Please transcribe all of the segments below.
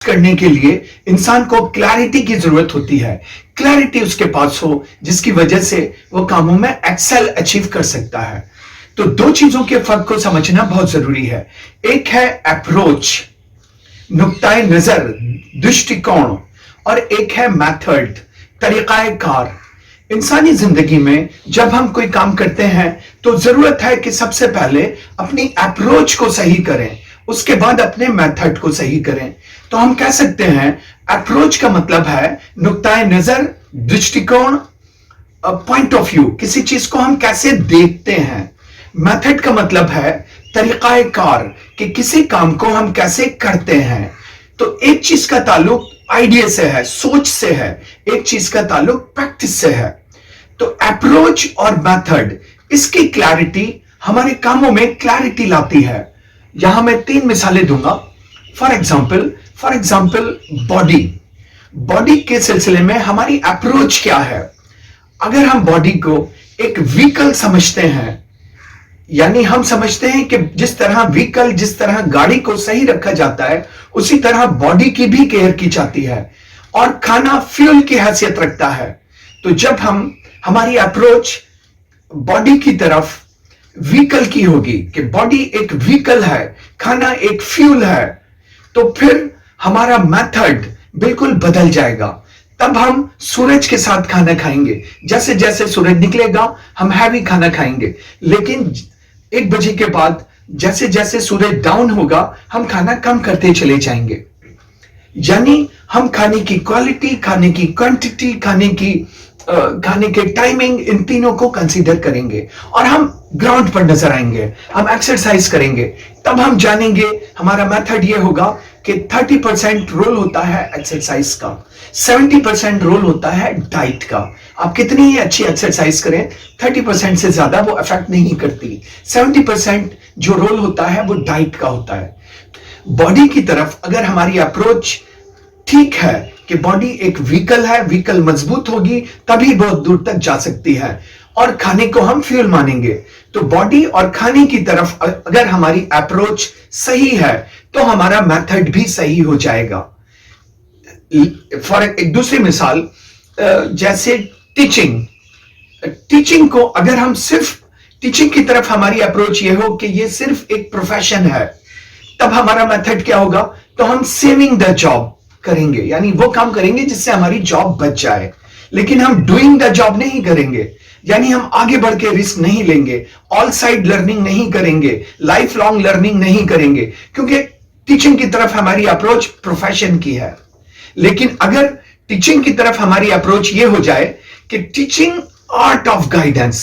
करने के लिए इंसान को क्लैरिटी की जरूरत होती है। क्लैरिटी उसके पास हो जिसकी वजह से वो कामों में एक्सेल अचीव कर सकता है। तो दो चीजों के फर्क को समझना बहुत जरूरी है। एक है अप्रोच, नुक्ताए नजर, दृष्टिकोण, और एक है मेथड, तरीकाए कार। इंसानी जिंदगी में जब हम कोई काम करते हैं तो जरूरत है कि सबसे पहले अपनी अप्रोच को सही करें, उसके बाद अपने मेथड को सही करें। तो हम कह सकते हैं अप्रोच का मतलब है नुक्ताए नजर, दृष्टिकोण, पॉइंट ऑफ व्यू, किसी चीज को हम कैसे देखते हैं। मेथड का मतलब है तरीकाए कार, कि किसी काम को हम कैसे करते हैं। तो एक चीज का ताल्लुक आइडिया से है, सोच से है, एक चीज का ताल्लुक प्रैक्टिस से है। तो अप्रोच और मेथड, इसकी क्लैरिटी हमारे कामों में क्लैरिटी लाती है। यहां मैं 3 मिसालें दूंगा। फॉर एग्जाम्पल बॉडी के सिलसिले में हमारी अप्रोच क्या है। अगर हम बॉडी को एक व्हीकल समझते हैं, यानी हम समझते हैं कि जिस तरह गाड़ी को सही रखा जाता है उसी तरह बॉडी की भी केयर की जाती है, और खाना फ्यूल की हैसियत रखता है। तो जब हमारी अप्रोच बॉडी की तरफ व्हीकल की होगी कि बॉडी एक व्हीकल है, खाना एक फ्यूल है, तो फिर हमारा मेथड बिल्कुल बदल जाएगा। तब हम सूरज के साथ खाना खाएंगे, जैसे जैसे सूरज निकलेगा हम हैवी खाना खाएंगे, लेकिन 1 बजे के बाद जैसे जैसे सूरज डाउन होगा हम खाना कम करते चले जाएंगे। यानी हम खाने की क्वालिटी, खाने की क्वांटिटी, खाने के टाइमिंग, इन तीनों को कंसीडर करेंगे, और हम ग्राउंड पर नजर आएंगे, हम एक्सरसाइज करेंगे। तब हम जानेंगे, हमारा मेथड ये होगा कि 30% रोल होता है एक्सरसाइज का, 70% रोल होता है डाइट का। आप कितनी ही अच्छी एक्सरसाइज करें, 30% से ज्यादा वो इफेक्ट नहीं करती। 70% जो रोल होता है वो डाइट का होता है। बॉडी की तरफ अगर हमारी अप्रोच ठीक है कि बॉडी एक व्हीकल है, व्हीकल मजबूत होगी तभी बहुत दूर तक जा सकती है, और खाने को हम फ्यूल मानेंगे। तो बॉडी और खाने की तरफ अगर हमारी अप्रोच सही है तो हमारा मेथड भी सही हो जाएगा। फॉर एक दूसरी मिसाल, जैसे टीचिंग को अगर हम सिर्फ टीचिंग की तरफ हमारी अप्रोच ये हो कि ये सिर्फ एक प्रोफेशन है, तब हमारा मेथड क्या होगा, तो हम सेविंग द जॉब करेंगे, यानी वो काम करेंगे जिससे हमारी जॉब बच जाए। लेकिन हम डूइंग द जॉब नहीं करेंगे, यानी हम आगे बढ़ के रिस्क नहीं लेंगे, ऑल साइड लर्निंग नहीं करेंगे, लाइफ लॉन्ग लर्निंग नहीं करेंगे, क्योंकि टीचिंग की तरफ हमारी अप्रोच प्रोफेशन की है। लेकिन अगर टीचिंग की तरफ हमारी अप्रोच ये हो जाए कि टीचिंग आर्ट ऑफ गाइडेंस,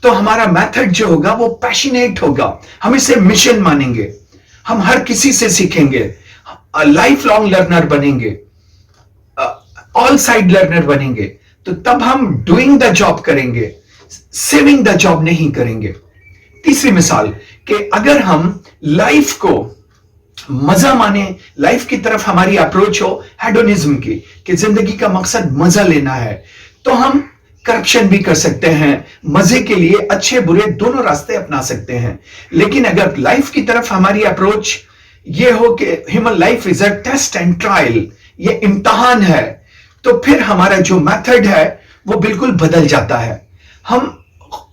तो हमारा मेथड जो होगा वो पैशनेट होगा, हम इसे मिशन मानेंगे, हम हर किसी से सीखेंगे, लाइफ लॉन्ग लर्नर बनेंगे, ऑल साइड लर्नर बनेंगे। तो तब हम डूइंग द जॉब करेंगे, सेविंग द जॉब नहीं करेंगे। तीसरी मिसाल कि अगर हम लाइफ को मजा माने, लाइफ की तरफ हमारी अप्रोच हो हेडोनिज्म की, कि जिंदगी का मकसद मजा लेना है, तो हम करप्शन भी कर सकते हैं, मजे के लिए अच्छे बुरे दोनों रास्ते अपना सकते हैं। लेकिन अगर लाइफ की तरफ हमारी अप्रोच ये हो कि human life is a test and trial, ये इम्तहान है, तो फिर हमारा जो मेथड है वो बिल्कुल बदल जाता है। हम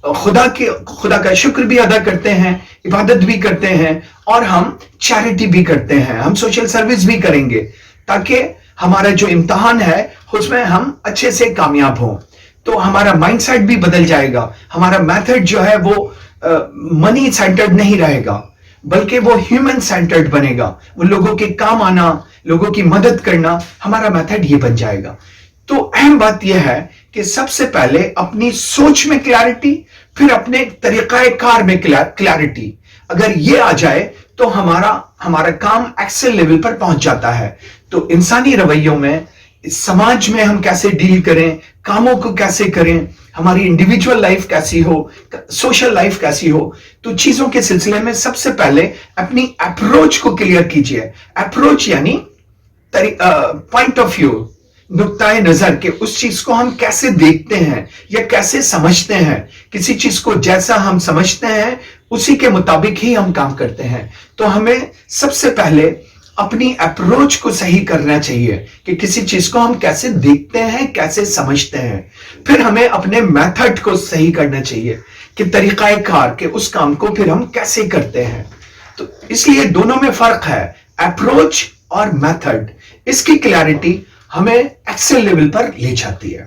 खुदा का शुक्र भी अदा करते हैं, इबादत भी करते हैं, और हम चैरिटी भी करते हैं, हम सोशल सर्विस भी करेंगे, ताकि हमारा जो इम्तहान है उसमें हम अच्छे से कामयाब हों। तो हमारा माइंडसेट भी बदल जाएगा, हमारा मेथड जो है वो मनी सेंटर्ड नहीं रहेगा, बल्कि वो ह्यूमन सेंटर्ड बनेगा, वो लोगों के काम आना, लोगों की मदद करना, हमारा मेथड ये बन जाएगा। तो अहम बात यह है कि सबसे पहले अपनी सोच में क्लैरिटी, फिर अपने तरीकाए कार में क्लैरिटी, अगर ये आ जाए तो हमारा काम एक्सेल लेवल पर पहुंच जाता है। तो इंसानी रवैयों में, समाज में हम कैसे डील करें, कामों को कैसे करें, हमारी इंडिविजुअल लाइफ कैसी हो, सोशल लाइफ कैसी हो, तो चीजों के सिलसिले में सबसे पहले अपनी अप्रोच को क्लियर कीजिए। अप्रोच यानी पॉइंट ऑफ व्यू, नुक्ताए नजर के उस चीज को हम कैसे देखते हैं या कैसे समझते हैं। किसी चीज को जैसा हम समझते हैं उसी के मुताबिक ही हम काम करते हैं। तो हमें सबसे पहले اپنی اپروچ کو صحیح کرنا چاہیے کہ کسی چیز کو ہم کیسے دیکھتے ہیں، کیسے سمجھتے ہیں. پھر ہمیں اپنے میتھڈ کو صحیح کرنا چاہیے کہ طریقہ کار کہ اس کام کو پھر ہم کیسے کرتے ہیں. تو اس لیے دونوں میں فرق ہے، اپروچ اور میتھڈ. اس کی کلیئرٹی ہمیں ایکسل لیول پر لے جاتی ہے.